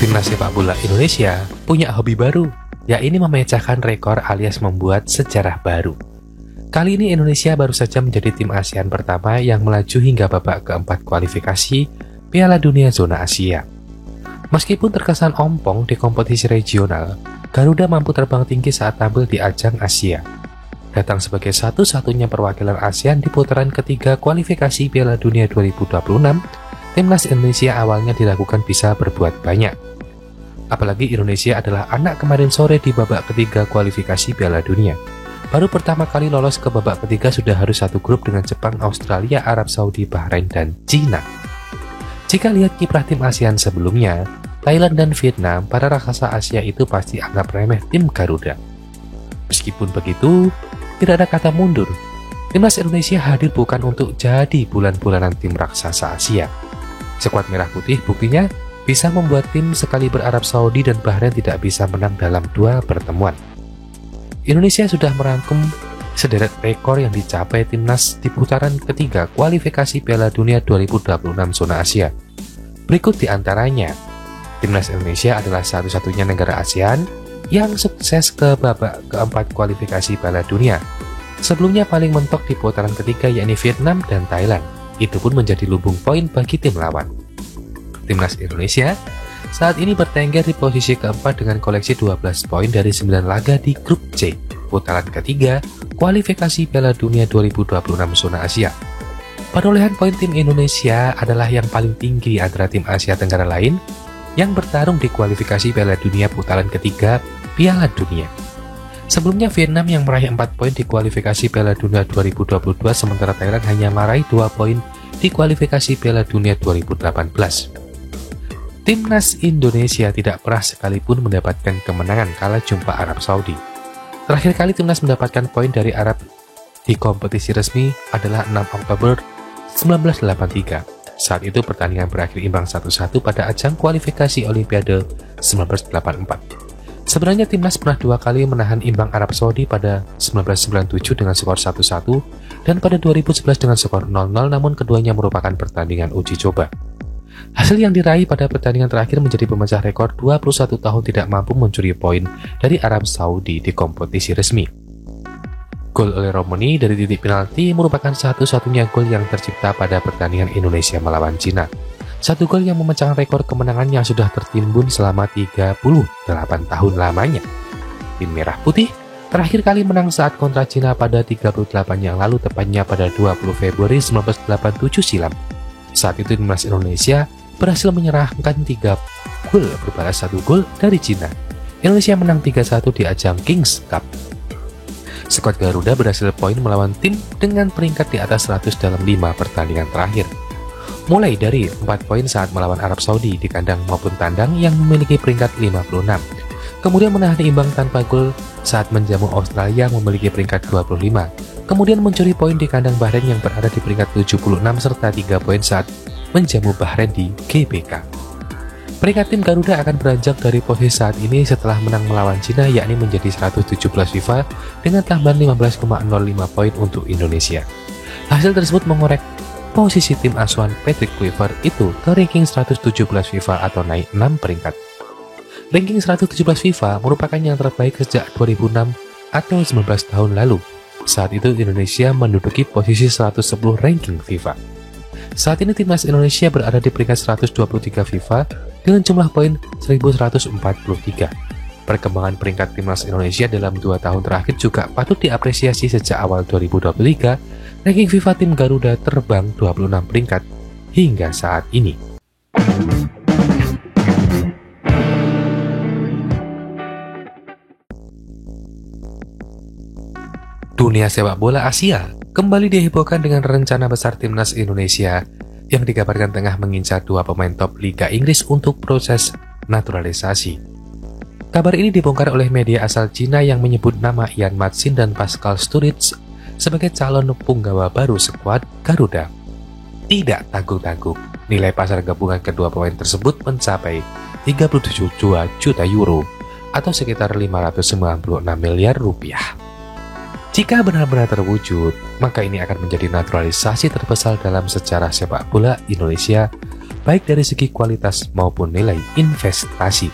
Timnas sepak bola Indonesia punya hobi baru, yaitu memecahkan rekor alias membuat sejarah baru. Kali ini Indonesia baru saja menjadi tim ASEAN pertama yang melaju hingga babak keempat kualifikasi Piala Dunia Zona Asia. Meskipun terkesan ompong di kompetisi regional, Garuda mampu terbang tinggi saat tampil di ajang Asia. Datang sebagai satu-satunya perwakilan ASEAN di putaran ketiga kualifikasi Piala Dunia 2026, Timnas Indonesia awalnya dilakukan bisa berbuat banyak. Apalagi Indonesia adalah anak kemarin sore di babak ketiga kualifikasi Piala Dunia. Baru pertama kali lolos ke babak ketiga sudah harus satu grup dengan Jepang, Australia, Arab Saudi, Bahrain, dan Cina. Jika lihat kiprah tim ASEAN sebelumnya, Thailand dan Vietnam, para raksasa Asia itu pasti anggap remeh tim Garuda. Meskipun begitu, tidak ada kata mundur. Timnas Indonesia hadir bukan untuk jadi bulan-bulanan tim raksasa Asia. Skuad merah putih buktinya bisa membuat tim sekali Arab Saudi dan Bahrain tidak bisa menang dalam 2 pertemuan. Indonesia sudah merangkum sederet rekor yang dicapai timnas di putaran ketiga kualifikasi Piala Dunia 2026 Zona Asia. Berikut diantaranya, timnas Indonesia adalah satu-satunya negara ASEAN yang sukses ke babak keempat kualifikasi Piala Dunia. Sebelumnya paling mentok di putaran ketiga yakni Vietnam dan Thailand. Itu pun menjadi lumbung poin bagi tim lawan. Timnas Indonesia saat ini bertengger di posisi keempat dengan koleksi 12 poin dari 9 laga di grup C, putaran ketiga kualifikasi Piala Dunia 2026 Zona Asia. Perolehan poin tim Indonesia adalah yang paling tinggi di antara tim Asia Tenggara lain yang bertarung di kualifikasi Piala Dunia putaran ketiga Piala Dunia. Sebelumnya Vietnam yang meraih 4 poin di kualifikasi Piala Dunia 2022, sementara Thailand hanya meraih 2 poin di kualifikasi Piala Dunia 2018. Timnas Indonesia tidak pernah sekalipun mendapatkan kemenangan kala jumpa Arab Saudi. Terakhir kali timnas mendapatkan poin dari Arab di kompetisi resmi adalah 6 Oktober 1983. Saat itu pertandingan berakhir imbang 1-1 pada ajang kualifikasi Olimpiade 1984. Sebenarnya timnas pernah 2 kali menahan imbang Arab Saudi pada 1997 dengan skor 1-1 dan pada 2011 dengan skor 0-0, namun keduanya merupakan pertandingan uji coba. Hasil yang diraih pada pertandingan terakhir menjadi pemecah rekor 21 tahun tidak mampu mencuri poin dari Arab Saudi di kompetisi resmi. Gol oleh Romani dari titik penalti merupakan satu-satunya gol yang tercipta pada pertandingan Indonesia melawan Cina. Satu gol yang memecahkan rekor kemenangan yang sudah tertimbun selama 38 tahun lamanya. Tim Merah Putih terakhir kali menang saat kontra Cina pada 38 yang lalu, tepatnya pada 20 Februari 1987 silam. Saat itu timnas Indonesia berhasil menyerahkan 3 gol berbalas 1 gol dari Cina. Indonesia menang 3-1 di ajang Kings Cup. Skuad Garuda berhasil poin melawan tim dengan peringkat di atas 100 dalam 5 pertandingan terakhir. Mulai dari 4 poin saat melawan Arab Saudi di kandang maupun tandang yang memiliki peringkat 56. Kemudian menahan imbang tanpa gol saat menjamu Australia memiliki peringkat 25. Kemudian mencuri poin di kandang Bahrain yang berada di peringkat 76 serta 3 poin saat menjamu Bahrain di GBK. Peringkat tim Garuda akan beranjak dari posisi saat ini setelah menang melawan Cina, yakni menjadi 117 FIFA dengan tambahan 15,05 poin untuk Indonesia. Hasil tersebut mengorek posisi tim asuhan Patrick Kluivert itu ke ranking 117 FIFA atau naik 6 peringkat. Ranking 117 FIFA merupakan yang terbaik sejak 2006 atau 19 tahun lalu. Saat itu Indonesia menduduki posisi 110 ranking FIFA. Saat ini timnas Indonesia berada di peringkat 123 FIFA dengan jumlah poin 1143. Perkembangan peringkat timnas Indonesia dalam 2 tahun terakhir juga patut diapresiasi. Sejak awal 2023, ranking FIFA tim Garuda terbang 26 peringkat hingga saat ini. Dunia sepak bola Asia kembali dihebohkan dengan rencana besar timnas Indonesia yang dikabarkan tengah mengincar 2 pemain top Liga Inggris untuk proses naturalisasi. Kabar ini dibongkar oleh media asal Cina yang menyebut nama Ian Matsin dan Pascal Sturridge sebagai calon punggawa baru skuad Garuda. Tidak tanggung-tanggung, nilai pasar gabungan kedua pemain tersebut mencapai 37 juta euro atau sekitar 596 miliar rupiah. Jika benar-benar terwujud, maka ini akan menjadi naturalisasi terbesar dalam sejarah sepak bola Indonesia baik dari segi kualitas maupun nilai investasi.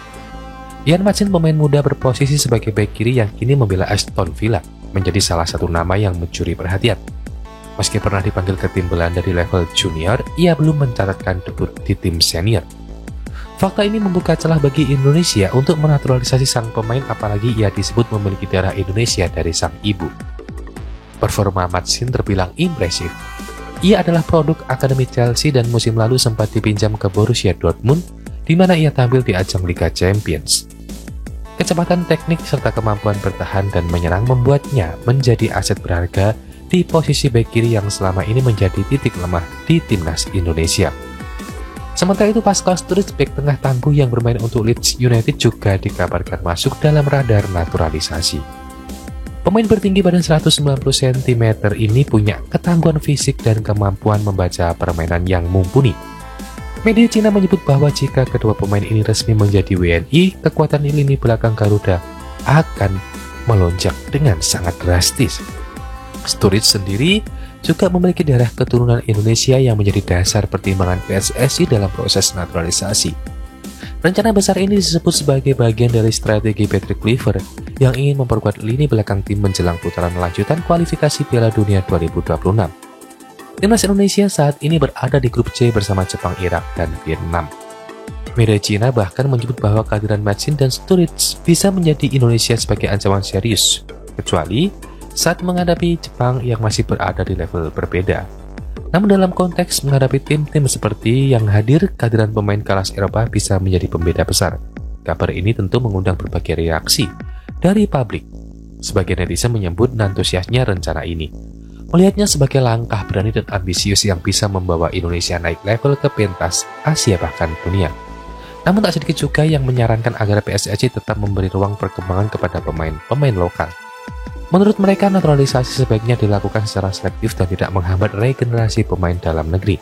Ian Maatsen, pemain muda berposisi sebagai bek kiri yang kini membela Aston Villa, menjadi salah satu nama yang mencuri perhatian. Meski pernah dipanggil ke tim Belanda di level junior, ia belum mencatatkan debut di tim senior. Fakta ini membuka celah bagi Indonesia untuk menaturalisasi sang pemain, apalagi ia disebut memiliki darah Indonesia dari sang ibu. Performa Maatsen terbilang impresif. Ia adalah produk Akademi Chelsea dan musim lalu sempat dipinjam ke Borussia Dortmund, di mana ia tampil di ajang Liga Champions. Kecepatan teknik serta kemampuan bertahan dan menyerang membuatnya menjadi aset berharga di posisi bek kiri yang selama ini menjadi titik lemah di timnas Indonesia. Sementara itu, Pascal Sturridge, bek tengah tangguh yang bermain untuk Leeds United, juga dikabarkan masuk dalam radar naturalisasi. Pemain bertinggi badan 190 cm ini punya ketangguhan fisik dan kemampuan membaca permainan yang mumpuni. Media Cina menyebut bahwa jika kedua pemain ini resmi menjadi WNI, kekuatan di lini belakang Garuda akan melonjak dengan sangat drastis. Sturridge sendiri juga memiliki darah keturunan Indonesia yang menjadi dasar pertimbangan PSSI dalam proses naturalisasi. Rencana besar ini disebut sebagai bagian dari strategi Patrick Kluivert yang ingin memperkuat lini belakang tim menjelang putaran lanjutan kualifikasi Piala Dunia 2026. Timnas Indonesia saat ini berada di grup C bersama Jepang, Irak, dan Vietnam. Media Cina bahkan menyebut bahwa kehadiran Maatsen dan Sturridge bisa menjadi Indonesia sebagai ancaman serius, kecuali saat menghadapi Jepang yang masih berada di level berbeda. Namun dalam konteks menghadapi tim-tim seperti yang hadir, kehadiran pemain kelas Eropa bisa menjadi pembeda besar. Kabar ini tentu mengundang berbagai reaksi dari publik. Sebagian netizen menyambut antusiasnya rencana ini, melihatnya sebagai langkah berani dan ambisius yang bisa membawa Indonesia naik level ke pentas Asia bahkan dunia. Namun tak sedikit juga yang menyarankan agar PSSI tetap memberi ruang perkembangan kepada pemain-pemain lokal. Menurut mereka, naturalisasi sebaiknya dilakukan secara selektif dan tidak menghambat regenerasi pemain dalam negeri.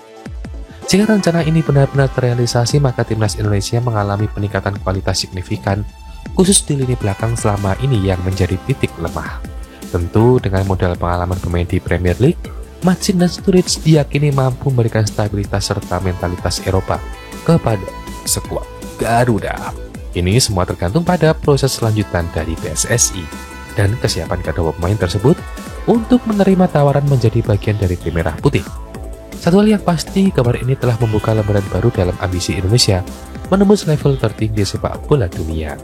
Jika rencana ini benar-benar terrealisasi, maka timnas Indonesia mengalami peningkatan kualitas signifikan, khusus di lini belakang selama ini yang menjadi titik lemah. Tentu dengan modal pengalaman pemain di Premier League, Maatsen dan Sturridge diyakini mampu memberikan stabilitas serta mentalitas Eropa kepada skuad Garuda. Ini semua tergantung pada proses selanjutan dari PSSI dan kesiapan kedua pemain tersebut untuk menerima tawaran menjadi bagian dari tim merah putih. Satu hal yang pasti, kabar ini telah membuka lembaran baru dalam ambisi Indonesia menembus level tertinggi sepak bola dunia.